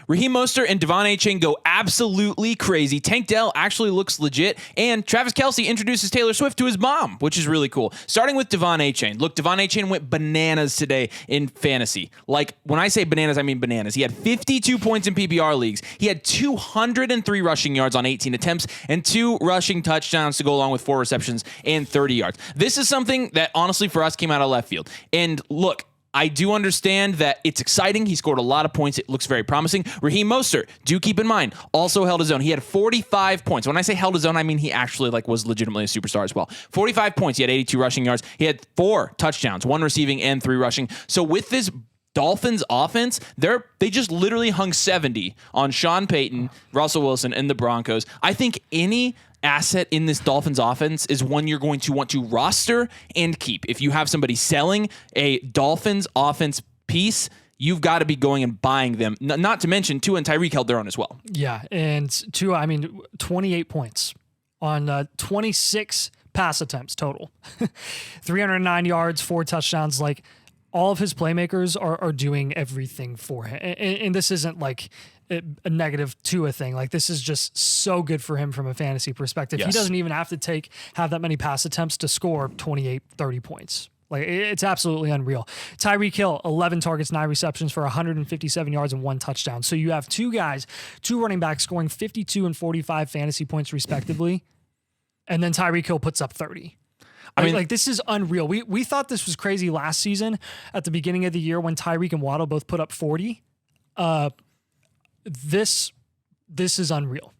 Raheem Mostert and Devon Achane go absolutely crazy. Tank Dell actually looks legit. And Travis Kelce introduces Taylor Swift to his mom, which is really cool. Starting with Devon Achane. Look, Devon Achane went bananas today in fantasy. Like, when I say bananas, I mean bananas. He had 52 points in PPR leagues. He had 203 rushing yards on 18 attempts and 2 rushing touchdowns to go along with 4 receptions and 30 yards. This is something that, honestly, for us came out of left field. And look, I do understand that it's exciting. He scored a lot of points. It looks very promising. Raheem Mostert, do keep in mind, also held his own. He had 45 points. When I say held his own, I mean he actually was legitimately a superstar as well. 45 points. He had 82 rushing yards. He had 4 touchdowns, 1 receiving and 3 rushing. So with this Dolphins offense, they just literally hung 70 on Sean Payton, Russell Wilson, and the Broncos. I think any asset in this Dolphins offense is one you're going to want to roster and keep. If you have somebody selling a Dolphins offense piece, you've got to be going and buying them. Not to mention, Tua and Tyreek held their own as well. Yeah, and Tua, 28 points on 26 pass attempts total. 309 yards, 4 touchdowns. Like, all of his playmakers are doing everything for him. And this isn't like a negative Tua thing. Like, this is just so good for him from a fantasy perspective. Yes. He doesn't even have to have that many pass attempts to score 28, 30 points. Like, it's absolutely unreal. Tyreek Hill, 11 targets, 9 receptions for 157 yards and 1 touchdown. So you have 2 running backs scoring 52 and 45 fantasy points respectively. And then Tyreek Hill puts up 30. This is unreal. We thought this was crazy last season at the beginning of the year when Tyreek and Waddle both put up 40. This is unreal.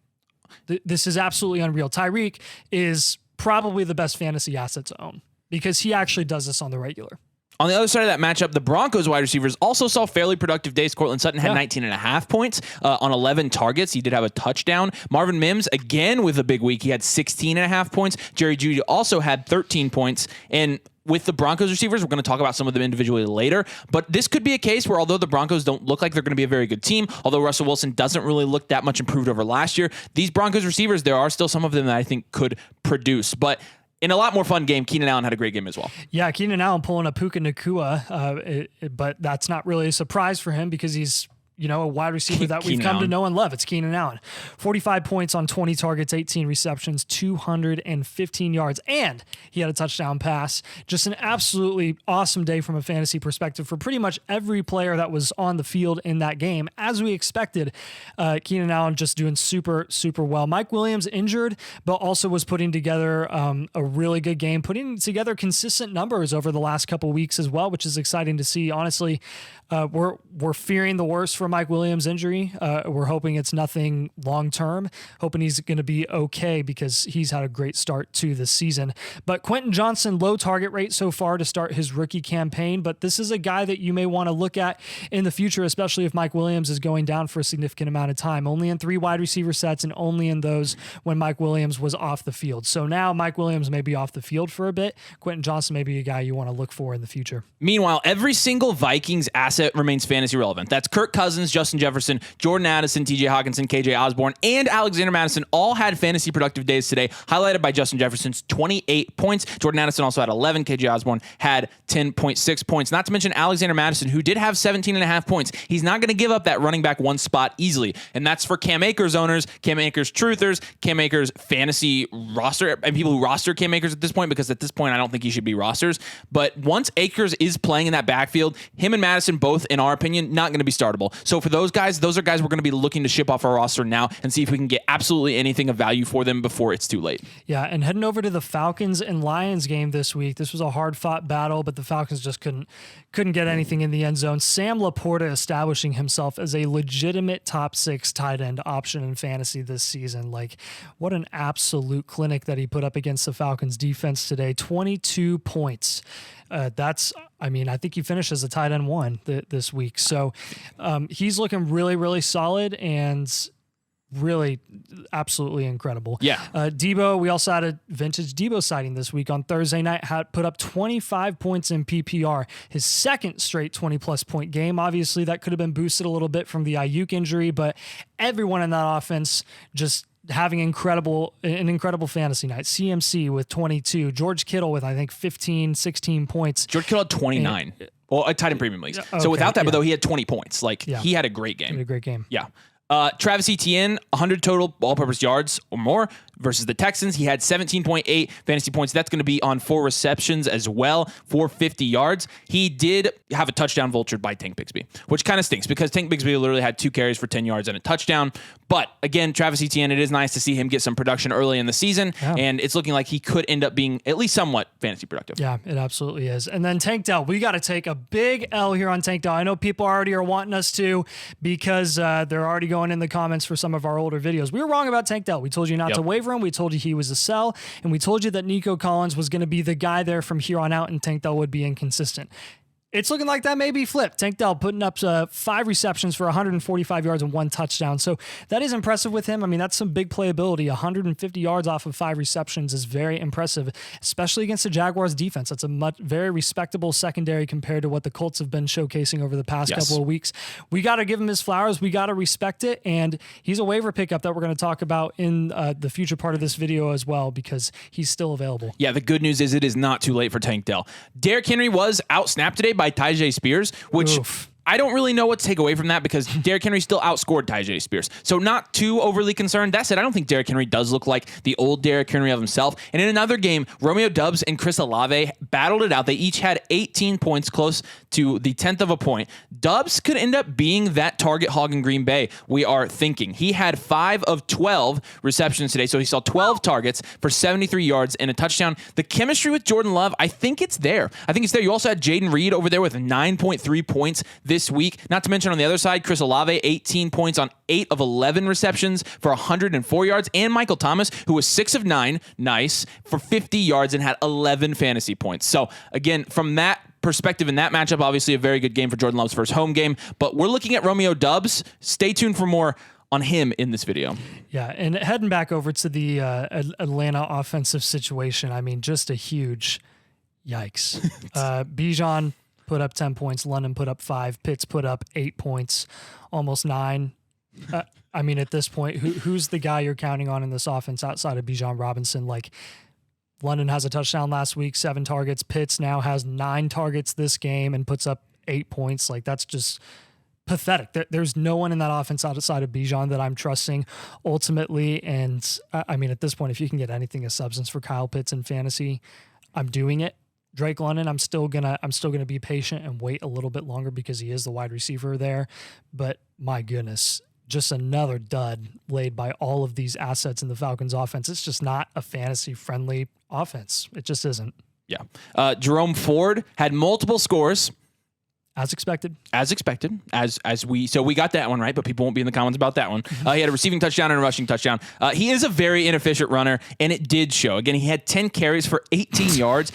This is absolutely unreal. Tyreek is probably the best fantasy asset to own because he actually does this on the regular. On the other side of that matchup, the Broncos wide receivers also saw fairly productive days. Courtland Sutton had 19.5 points on 11 targets. He did have a touchdown. Marvin Mims, again with a big week, he had 16.5 points. Jeudy also had 13 points. And with the Broncos receivers, we're going to talk about some of them individually later, but this could be a case where although the Broncos don't look like they're going to be a very good team, although Russell Wilson doesn't really look that much improved over last year, these Broncos receivers, there are still some of them that I think could produce. But in a lot more fun game, Keenan Allen had a great game as well. Yeah, Keenan Allen pulling a Puka Nacua, but that's not really a surprise for him because he's a wide receiver that we've come to know and love. It's Keenan Allen. 45 points on 20 targets, 18 receptions, 215 yards, and he had a touchdown pass. Just an absolutely awesome day from a fantasy perspective for pretty much every player that was on the field in that game. As we expected, Keenan Allen just doing super, super well. Mike Williams injured, but also was putting together a really good game, putting together consistent numbers over the last couple weeks as well, which is exciting to see. Honestly, we're fearing the worst for Mike Williams' injury. We're hoping it's nothing long-term, hoping he's going to be okay because he's had a great start to the season. But Quentin Johnston, low target rate so far to start his rookie campaign, but this is a guy that you may want to look at in the future, especially if Mike Williams is going down for a significant amount of time. Only in 3 wide receiver sets and only in those when Mike Williams was off the field. So now Mike Williams may be off the field for a bit. Quentin Johnston may be a guy you want to look for in the future. Meanwhile, every single Vikings asset remains fantasy relevant. That's Kirk Cousins, Justin Jefferson, Jordan Addison, TJ Hawkinson, KJ Osborn, and Alexander Mattison all had fantasy productive days today, highlighted by Justin Jefferson's 28 points. Jordan Addison also had 11. KJ Osborn had 10.6 points. Not to mention Alexander Mattison, who did have 17.5 points. He's not going to give up that running back 1 spot easily. And that's for Cam Akers owners, Cam Akers truthers, Cam Akers fantasy roster, and people who roster Cam Akers at this point, because at this point, I don't think he should be rosters. But once Akers is playing in that backfield, him and Mattison both, in our opinion, not going to be startable. So for those guys are guys we're going to be looking to ship off our roster now and see if we can get absolutely anything of value for them before it's too late. Yeah, and heading over to the Falcons and Lions game this week, this was a hard-fought battle, but the Falcons just couldn't get anything in the end zone. Sam LaPorta establishing himself as a legitimate top 6 tight end option in fantasy this season. Like, what an absolute clinic that he put up against the Falcons defense today. 22 points. I think he finished as a tight end 1 this week. So he's looking really, really solid and really absolutely incredible. Yeah. Deebo, we also had a vintage Deebo sighting this week on Thursday night, had put up 25 points in PPR, his second straight 20-plus point game. Obviously, that could have been boosted a little bit from the Ayuk injury, but everyone in that offense just having an incredible fantasy night. CMC with 22, George Kittle with, I think, 15, 16 points. George Kittle had 29. Well, a tight end premium leagues. Okay, so without that, but though he had 20 points. He had a great game. He had a great game. Yeah. Travis Etienne, 100 total all-purpose yards or more versus the Texans. He had 17.8 fantasy points. That's going to be on 4 receptions as well, 450 yards. He did have a touchdown vultured by Tank Bigsby, which kind of stinks because Tank Bigsby literally had 2 carries for 10 yards and a touchdown. But again, Travis Etienne, it is nice to see him get some production early in the season, and it's looking like he could end up being at least somewhat fantasy productive. Yeah, it absolutely is. And then Tank Dell, we got to take a big L here on Tank Dell. I know people already are wanting us to because they're already going in the comments for some of our older videos. We were wrong about Tank Dell. We told you not to waiver him. We told you he was a sell, and we told you that Nico Collins was going to be the guy there from here on out, and Tank Dell would be inconsistent. It's looking like that may be flipped. Tank Dell putting up 5 receptions for 145 yards and 1 touchdown. So that is impressive with him. I mean, that's some big playability. 150 yards off of 5 receptions is very impressive, especially against the Jaguars defense. That's a very respectable secondary compared to what the Colts have been showcasing over the past couple of weeks. We got to give him his flowers. We got to respect it. And he's a waiver pickup that we're going to talk about in the future part of this video as well because he's still available. Yeah, the good news is it is not too late for Tank Dell. Derrick Henry was out-snapped today by Tyjae Spears, which I don't really know what to take away from that because Derrick Henry still outscored Tyjae Spears. So not too overly concerned. That said, I don't think Derrick Henry does look like the old Derrick Henry of himself. And in another game, Romeo Doubs and Chris Olave battled it out. They each had 18 points, close to the 10th of a point. Doubs could end up being that target hog in Green Bay, we are thinking. He had 5 of 12 receptions today, so he saw 12 targets for 73 yards and a touchdown. The chemistry with Jordan Love, I think it's there. You also had Jayden Reed over there with 9.3 points this week. Not to mention on the other side, Chris Olave, 18 points on 8 of 11 receptions for 104 yards, and Michael Thomas, who was 6 of 9, nice, for 50 yards and had 11 fantasy points. So again, from that perspective in that matchup, obviously a very good game for Jordan Love's first home game, but we're looking at Romeo Doubs. Stay tuned for more on him in this video. Yeah, and heading back over to the Atlanta offensive situation, I mean, just a huge yikes. Bijan put up 10 points. London put up 5. Pitts put up 8 points, almost 9. I mean, at this point, who's the guy you're counting on in this offense outside of Bijan Robinson? Like, London has a touchdown last week, 7 targets. Pitts now has 9 targets this game and puts up 8 points. Like, that's just pathetic. There's no one in that offense outside of Bijan that I'm trusting ultimately. And I mean, at this point, if you can get anything of substance for Kyle Pitts in fantasy, I'm doing it. Drake London, I'm still gonna be patient and wait a little bit longer because he is the wide receiver there. But my goodness, just another dud laid by all of these assets in the Falcons offense. It's just not a fantasy friendly offense. It just isn't. Yeah. Jerome Ford had multiple scores. As expected. So we got that one right, but people won't be in the comments about that one. He had a receiving touchdown and a rushing touchdown. He is a very inefficient runner, and it did show. Again, he had 10 carries for 18 yards.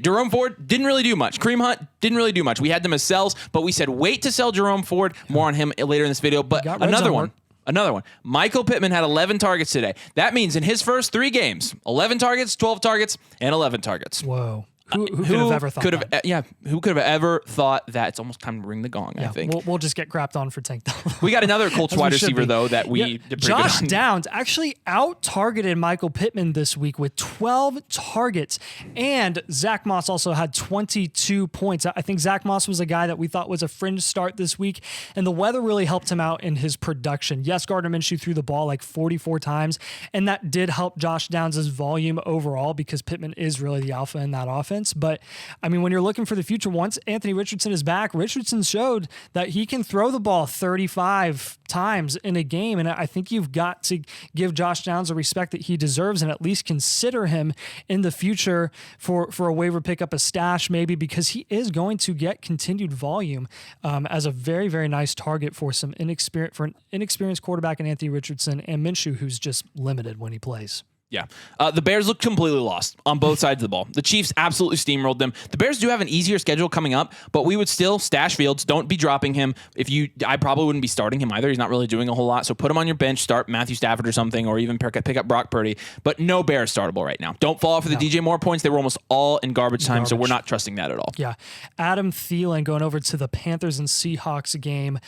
Jerome Ford didn't really do much. Kareem Hunt didn't really do much. We had them as sells, but we said wait to sell Jerome Ford. More on him later in this video. But another one. Michael Pittman had 11 targets today. That means in his first 3 games, 11 targets, 12 targets, and 11 targets. Whoa. Who could have ever thought that? Who could have ever thought that? It's almost time to ring the gong, I think. We'll just get crapped on for Tank Dell. We got another Colts wide receiver, though, that we did pretty Josh good on. Downs actually out-targeted Michael Pittman this week with 12 targets, and Zach Moss also had 22 points. I think Zach Moss was a guy that we thought was a fringe start this week, and the weather really helped him out in his production. Yes, Gardner Minshew threw the ball like 44 times, and that did help Josh Downs' volume overall because Pittman is really the alpha in that offense. But I mean, when you're looking for the future, once Anthony Richardson is back, Richardson showed that he can throw the ball 35 times in a game. And I think you've got to give Josh Downs the respect that he deserves and at least consider him in the future for a waiver pickup, a stash maybe, because he is going to get continued volume as a very, very nice target for an inexperienced quarterback in Anthony Richardson and Minshew, who's just limited when he plays. Yeah. The Bears look completely lost on both sides of the ball. The Chiefs absolutely steamrolled them. The Bears do have an easier schedule coming up, but we would still stash Fields. Don't be dropping him. I probably wouldn't be starting him either. He's not really doing a whole lot. So put him on your bench, start Matthew Stafford or something, or even pick up Brock Purdy. But no Bears startable right now. Don't fall for the DJ Moore points. They were almost all in garbage time, so we're not trusting that at all. Yeah. Adam Thielen going over to the Panthers and Seahawks game.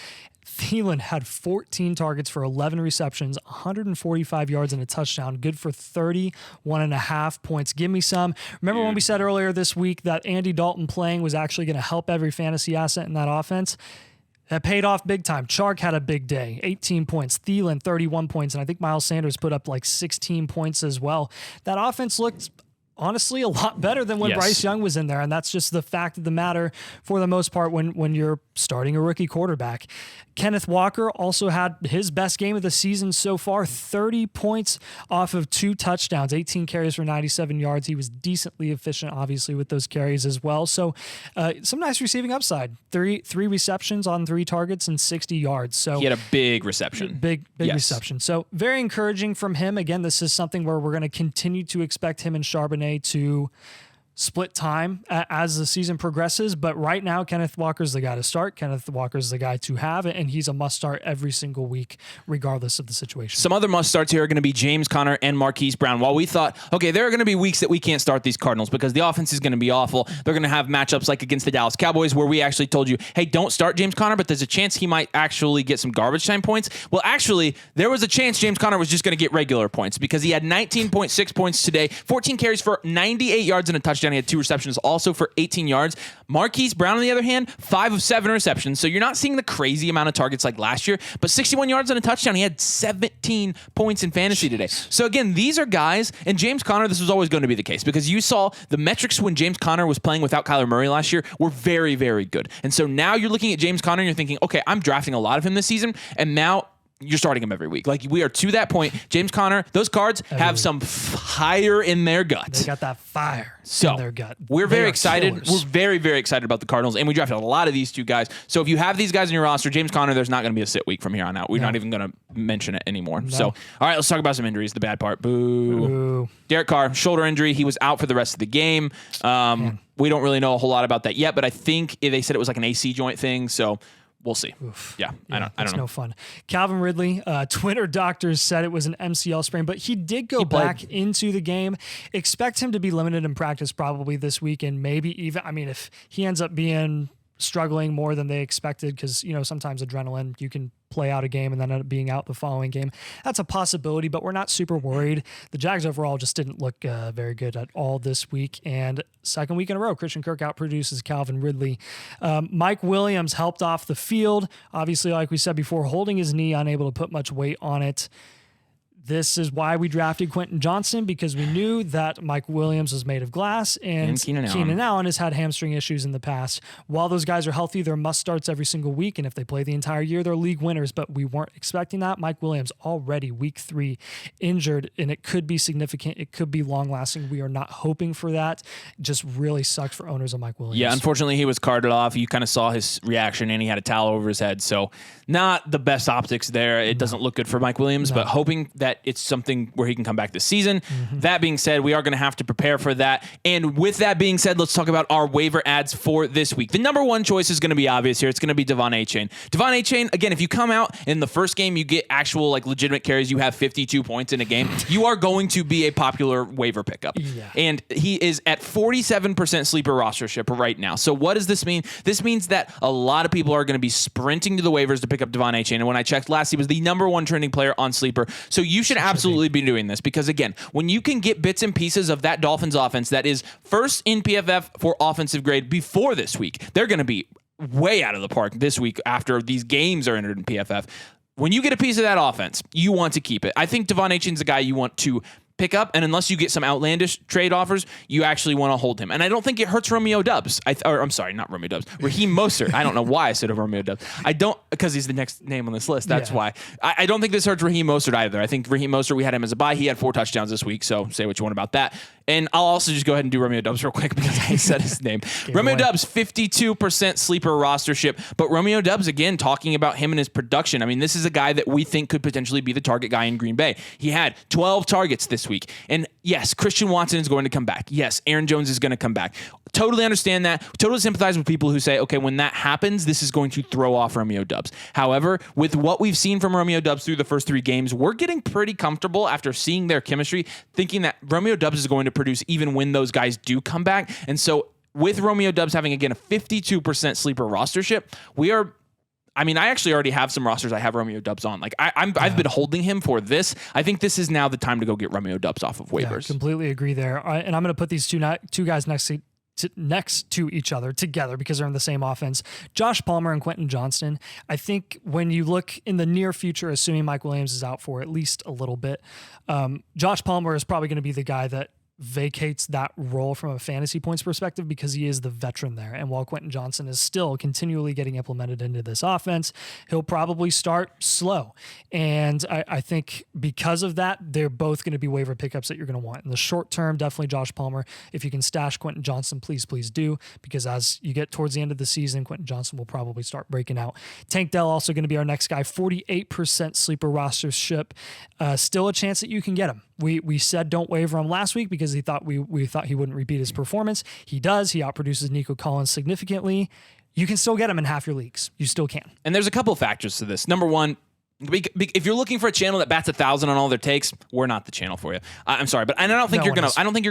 Thielen had 14 targets for 11 receptions, 145 yards and a touchdown, good for 31.5 points. Give me some. Remember when we said earlier this week that Andy Dalton playing was actually going to help every fantasy asset in that offense? That paid off big time. Chark had a big day, 18 points. Thielen, 31 points. And I think Miles Sanders put up like 16 points as well. That offense looked honestly a lot better than when Bryce Young was in there. And that's just the fact of the matter for the most part when you're starting a rookie quarterback. Kenneth Walker also had his best game of the season so far, 30 points off of 2 touchdowns, 18 carries for 97 yards. He was decently efficient, obviously, with those carries as well. So some nice receiving upside. Three receptions on 3 targets and 60 yards. So he had a big reception. Big reception. So very encouraging from him. Again, this is something where we're going to continue to expect him and Charbonnet to split time as the season progresses. But right now, Kenneth Walker's the guy to start. Kenneth Walker's the guy to have, and he's a must start every single week, regardless of the situation. Some other must starts here are going to be James Conner and Marquise Brown. While we thought, okay, there are going to be weeks that we can't start these Cardinals because the offense is going to be awful. They're going to have matchups like against the Dallas Cowboys where we actually told you, hey, don't start James Conner, but there's a chance he might actually get some garbage time points. Well, actually, there was a chance James Conner was just going to get regular points because he had 19.6 points today, 14 carries for 98 yards and a touchdown. He had 2 receptions also for 18 yards. Marquise Brown, on the other hand, 5 of 7 receptions. So you're not seeing the crazy amount of targets like last year, but 61 yards and a touchdown. He had 17 points in fantasy today. So again, these are guys, and James Conner, this was always going to be the case because you saw the metrics when James Conner was playing without Kyler Murray last year were very, very good. And so now you're looking at James Conner and you're thinking, okay, I'm drafting a lot of him this season, and now you're starting him every week. Like, we are to that point. James Conner, those cards have some fire in their gut. They got that fire in their gut. We're very excited. Killers. We're very, very excited about the Cardinals, and we drafted a lot of these 2 guys. So if you have these guys in your roster, James Conner, there's not going to be a sit week from here on out. We're not even going to mention it anymore. No. So, all right, let's talk about some injuries, the bad part. Boo. Derek Carr, shoulder injury. He was out for the rest of the game. We don't really know a whole lot about that yet, but I think they said it was like an AC joint thing, so we'll see. Yeah, I don't know. It's no fun. Calvin Ridley, Twitter doctors said it was an MCL sprain, but he did go back into the game. Expect him to be limited in practice probably this week, and maybe even, I mean, if he ends up being struggling more than they expected, because, you know, sometimes adrenaline, you can play out a game and then end up being out the following game. That's a possibility, but we're not super worried. The Jags overall just didn't look very good at all this week. And second week in a row, Christian Kirk outproduces Calvin Ridley. Mike Williams helped off the field. Obviously, like we said before, holding his knee, unable to put much weight on it. This is why we drafted Quentin Johnston, because we knew that Mike Williams was made of glass and Keenan Allen has had hamstring issues in the past. While those guys are healthy, they're must starts every single week, and if they play the entire year, they're league winners, but we weren't expecting that. Mike Williams already week 3 injured, and it could be significant. It could be long lasting. We are not hoping for that. It just really sucks for owners of Mike Williams. Yeah, unfortunately, he was carted off. You kind of saw his reaction, and he had a towel over his head, so not the best optics there. It doesn't look good for Mike Williams, but hoping that it's something where he can come back this season. That being said, we are going to have to prepare for that. And with that being said, let's talk about our waiver ads for this week. The number one choice is going to be obvious here. It's going to be Devon Achane. Devon Achane, again, if you come out in the first game, you get actual like legitimate carries, you have 52 points in a game, you are going to be a popular waiver pickup. Yeah. And he is at 47% sleeper rostership right now. So what does this mean? This means that a lot of people are going to be sprinting to the waivers to pick up Devon Achane. And when I checked last, he was the number 1 trending player on sleeper. So you should absolutely be doing this, because again, when you can get bits and pieces of that Dolphins offense that is first in PFF for offensive grade before this week, they're going to be way out of the park this week after these games are entered in PFF. When you get a piece of that offense, you want to keep it. I think Devon Achane's a guy you want to pick up, and unless you get some outlandish trade offers, you actually want to hold him. And I don't think it hurts Romeo Doubs. I'm sorry, not Romeo Doubs. Raheem Mostert. I don't know why I said Romeo Doubs. I don't, because he's the next name on this list. That's why. I don't think this hurts Raheem Mostert either. I think Raheem Mostert, we had him as a buy. He had 4 touchdowns this week, so say what you want about that. And I'll also just go ahead and do Romeo Doubs real quick because I said his name. Romeo Doubs, 52% sleeper rostership. But Romeo Doubs, again, talking about him and his production. I mean, this is a guy that we think could potentially be the target guy in Green Bay. He had 12 targets this week. And yes, Christian Watson is going to come back. Yes, Aaron Jones is going to come back. Totally understand that. Totally sympathize with people who say, okay, when that happens, this is going to throw off Romeo Doubs. However, with what we've seen from Romeo Doubs through the first 3 games, we're getting pretty comfortable after seeing their chemistry, thinking that Romeo Doubs is going to produce even when those guys do come back. And so with Romeo Doubs having, again, a 52% sleeper rostership, I mean, I actually already have some rosters I have Romeo Doubs on. Like I've been holding him for this. I think this is now the time to go get Romeo Doubs off of waivers. Yeah, completely agree there. And I'm going to put these two guys next to each other together because they're in the same offense. Josh Palmer and Quentin Johnston. I think when you look in the near future, assuming Mike Williams is out for at least a little bit, Josh Palmer is probably going to be the guy that vacates that role from a fantasy points perspective because he is the veteran there. And while Quentin Johnston is still continually getting implemented into this offense, he'll probably start slow. And I think because of that, they're both going to be waiver pickups that you're going to want. In the short term, definitely Josh Palmer. If you can stash Quentin Johnston, please do, because as you get towards the end of the season, Quentin Johnston will probably start breaking out. Tank Dell also going to be our next guy, 48% sleeper rostership. Still a chance that you can get him. We said don't waiver him last week because we thought he wouldn't repeat his performance. He does. He outproduces Nico Collins significantly. You can still get him in half your leagues. You still can. And there's a couple of factors to this. Number one, if you're looking for a channel that bats 1,000 on all their takes, we're not the channel for you. I'm sorry, but I don't think you're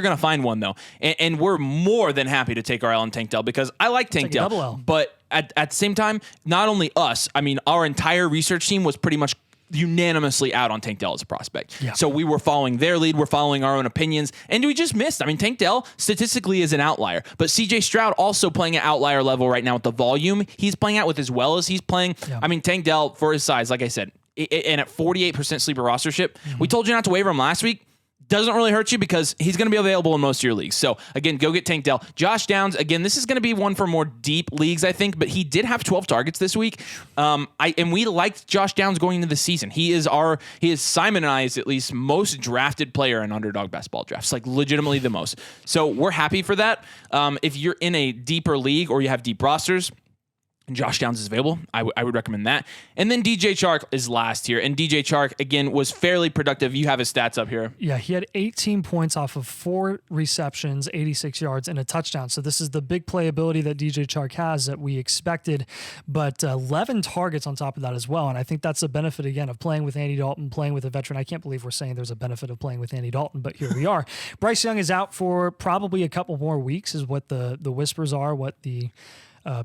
gonna find one though. And we're more than happy to take our L on Tank Dell because I like Tank Dell. Double L. But at the same time, not only us, I mean, our entire research team was pretty much unanimously out on Tank Dell as a prospect. Yeah. So we were following their lead, we're following our own opinions, and we just missed. I mean, Tank Dell statistically is an outlier, but CJ Stroud also playing at outlier level right now with the volume he's playing at with as well as he's playing. Yeah. I mean, Tank Dell, for his size, like I said, and at 48% sleeper rostership, we told you not to waiver him last week. Doesn't really hurt you because he's going to be available in most of your leagues. So, again, go get Tank Dell. Josh Downs, again, this is going to be one for more deep leagues, I think, but he did have 12 targets this week. And we liked Josh Downs going into the season. He is Simon and I's at least most drafted player in underdog best ball drafts, like legitimately the most. So we're happy for that. If you're in a deeper league or you have deep rosters, and Josh Downs is available, I would recommend that. And then DJ Chark is last here. And DJ Chark, again, was fairly productive. You have his stats up here. Yeah, he had 18 points off of 4 receptions, 86 yards, and a touchdown. So this is the big playability that DJ Chark has that we expected, but 11 targets on top of that as well. And I think that's a benefit, again, of playing with Andy Dalton, playing with a veteran. I can't believe we're saying there's a benefit of playing with Andy Dalton, but here we are. Bryce Young is out for probably a couple more weeks is what the whispers are, what the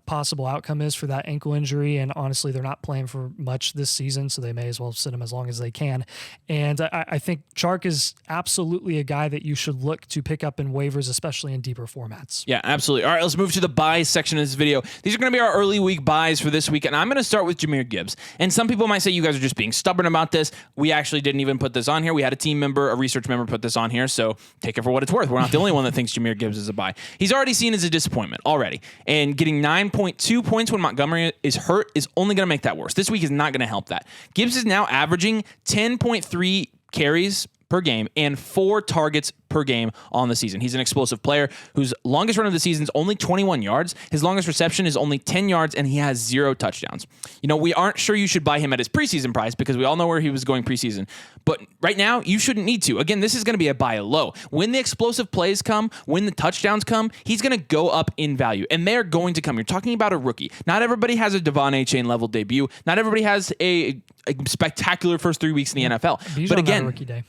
possible outcome is for that ankle injury. And honestly, they're not playing for much this season, so they may as well sit him as long as they can. And I think Chark is absolutely a guy that you should look to pick up in waivers, especially in deeper formats. Yeah, absolutely. All right, let's move to the buys section of this video. These are going to be our early week buys for this week, and I'm going to start with Jahmyr Gibbs. And some people might say you guys are just being stubborn about this. We actually didn't even put this on here. We had a team member, a research member put this on here, so take it for what it's worth. We're not the only one that thinks Jahmyr Gibbs is a buy. He's already seen as a disappointment already, and getting 9.2 points when Montgomery is hurt is only going to make that worse. This week is not going to help that. Gibbs is now averaging 10.3 carries per game and 4 targets per game on the season. He's an explosive player whose longest run of the season is only 21 yards. His longest reception is only 10 yards, and he has 0 touchdowns. You know, we aren't sure you should buy him at his preseason price because we all know where he was going preseason. But right now, you shouldn't need to. Again, this is going to be a buy low. When the explosive plays come, when the touchdowns come, he's going to go up in value, and they're going to come. You're talking about a rookie. Not everybody has a Devon Achane level debut. Not everybody has a spectacular first 3 weeks in the NFL. Bijan but again, rookie day.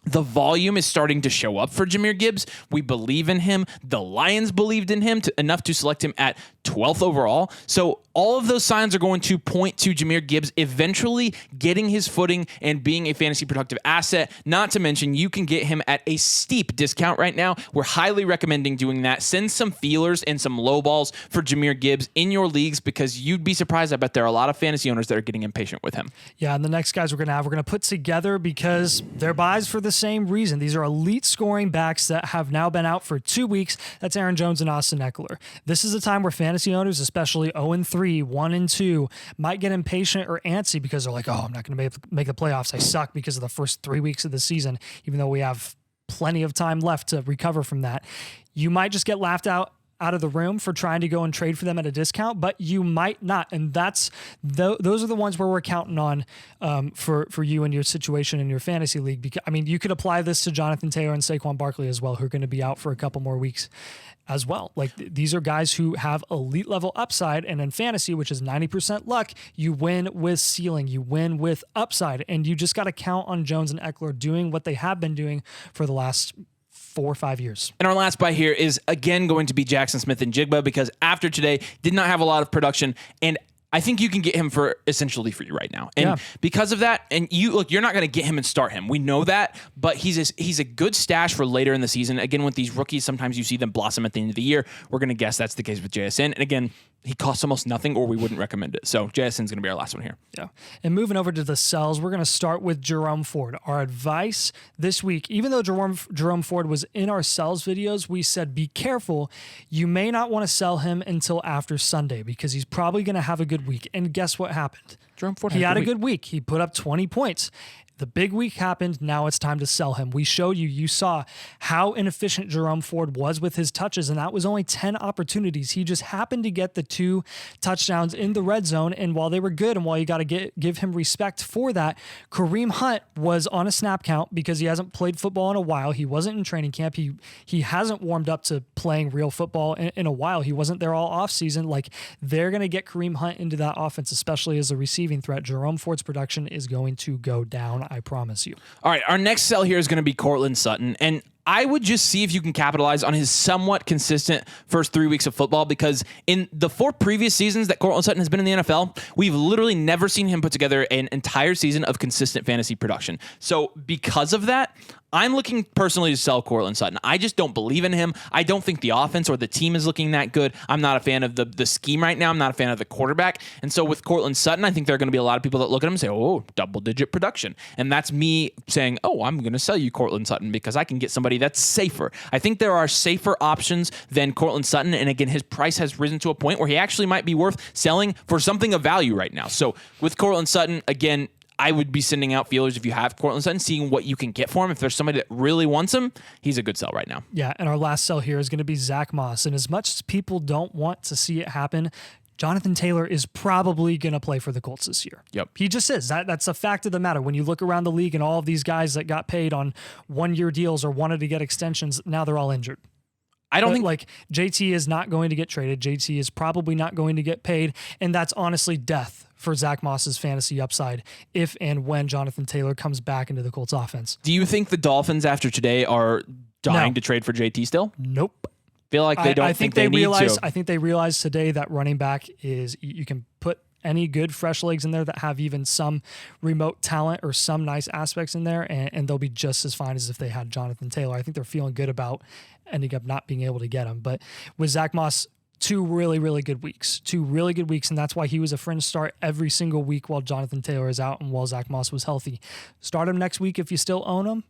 The volume is starting to show up for Jahmyr Gibbs. We believe in him. The Lions believed in him enough to select him at 12th overall. So all of those signs are going to point to Jahmyr Gibbs eventually getting his footing and being a fantasy productive asset. Not to mention, you can get him at a steep discount right now. We're highly recommending doing that. Send some feelers and some low balls for Jahmyr Gibbs in your leagues because you'd be surprised. I bet there are a lot of fantasy owners that are getting impatient with him. Yeah, and the next guys we're going to put together because they're buys for the same reason. These are elite scoring backs that have now been out for 2 weeks. That's Aaron Jones and Austin Eckler. This is a time where fantasy owners, especially 0-3, 1-2, might get impatient or antsy because they're like, oh, I'm not going to make the playoffs. I suck because of the first 3 weeks of the season, even though we have plenty of time left to recover from that. You might just get laughed out of the room for trying to go and trade for them at a discount, but you might not. And those are the ones where we're counting on for you and your situation in your fantasy league. Because, I mean, you could apply this to Jonathan Taylor and Saquon Barkley as well, who are going to be out for a couple more weeks as well. Like, these are guys who have elite level upside, and in fantasy, which is 90% luck, you win with ceiling, you win with upside, and you just got to count on Jones and Eckler doing what they have been doing for the last 4 or 5 years. And our last buy here is again going to be Jaxon Smith-Njigba because after today did not have a lot of production, and I think you can get him for essentially free right now. And because of that, and you're not going to get him and start him. We know that, but he's a good stash for later in the season. Again, with these rookies, sometimes you see them blossom at the end of the year. We're going to guess that's the case with JSN. And again, he costs almost nothing, or we wouldn't recommend it. So JSN's going to be our last one here. Yeah. And moving over to the sells, we're going to start with Jerome Ford. Our advice this week, even though Jerome Ford was in our sells videos, we said be careful. You may not want to sell him until after Sunday because he's probably going to have a good week. And guess what happened? Jerome Ford he had a good week. He put up 20 points. The big week happened. Now it's time to sell him. We showed you saw how inefficient Jerome Ford was with his touches, and that was only 10 opportunities. He just happened to get the 2 touchdowns in the red zone, and while they were good, and while you got to give him respect for that, Kareem Hunt was on a snap count because he hasn't played football in a while. He wasn't in training camp. He hasn't warmed up to playing real football in a while. He wasn't there all offseason. Like, they're going to get Kareem Hunt into that offense, especially as a receiving threat. Jerome Ford's production is going to go down. I promise you. All right, our next sell here is going to be Courtland Sutton, and I would just see if you can capitalize on his somewhat consistent first 3 weeks of football, because in the 4 previous seasons that Courtland Sutton has been in the NFL, we've literally never seen him put together an entire season of consistent fantasy production. So because of that, I'm looking personally to sell Courtland Sutton. I just don't believe in him. I don't think the offense or the team is looking that good. I'm not a fan of the scheme right now. I'm not a fan of the quarterback. And so with Courtland Sutton, I think there are going to be a lot of people that look at him and say, oh, double-digit production. And that's me saying, oh, I'm going to sell you Courtland Sutton because I can get somebody that's safer. I think there are safer options than Courtland Sutton. And again, his price has risen to a point where he actually might be worth selling for something of value right now. So with Courtland Sutton, again, I would be sending out feelers if you have Courtland Sutton, seeing what you can get for him. If there's somebody that really wants him, he's a good sell right now. Yeah, and our last sell here is going to be Zach Moss. And as much as people don't want to see it happen, Jonathan Taylor is probably going to play for the Colts this year. Yep. He just is. That's a fact of the matter. When you look around the league and all of these guys that got paid on 1-year deals or wanted to get extensions, now they're all injured. I don't think JT is not going to get traded. JT is probably not going to get paid. And that's honestly death for Zach Moss's fantasy upside if and when Jonathan Taylor comes back into the Colts offense. Do you think the Dolphins after today are dying to trade for JT still? Nope. Feel like they don't think they need to. I think they realized today that running back is, you can put any good fresh legs in there that have even some remote talent or some nice aspects in there, and they'll be just as fine as if they had Jonathan Taylor. I think they're feeling good about ending up not being able to get him. But with Zach Moss, 2 really, really good weeks. 2 really good weeks, and that's why he was a fringe start every single week while Jonathan Taylor is out and while Zach Moss was healthy. Start him next week if you still own him,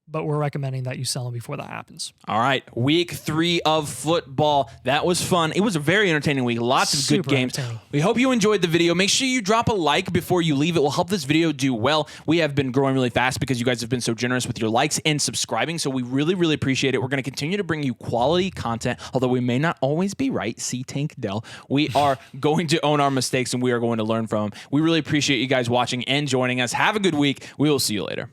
but we're recommending that you sell him before that happens. All right, week 3 of football. That was fun. It was a very entertaining week. Lots of good games. We hope you enjoyed the video. Make sure you drop a like before you leave. It will help this video do well. We have been growing really fast because you guys have been so generous with your likes and subscribing, so we really, really appreciate it. We're going to continue to bring you quality content, although we may not always be right. See Tank Dell. We are going to own our mistakes, and we are going to learn from them. We really appreciate you guys watching and joining us. Have a good week. We will see you later.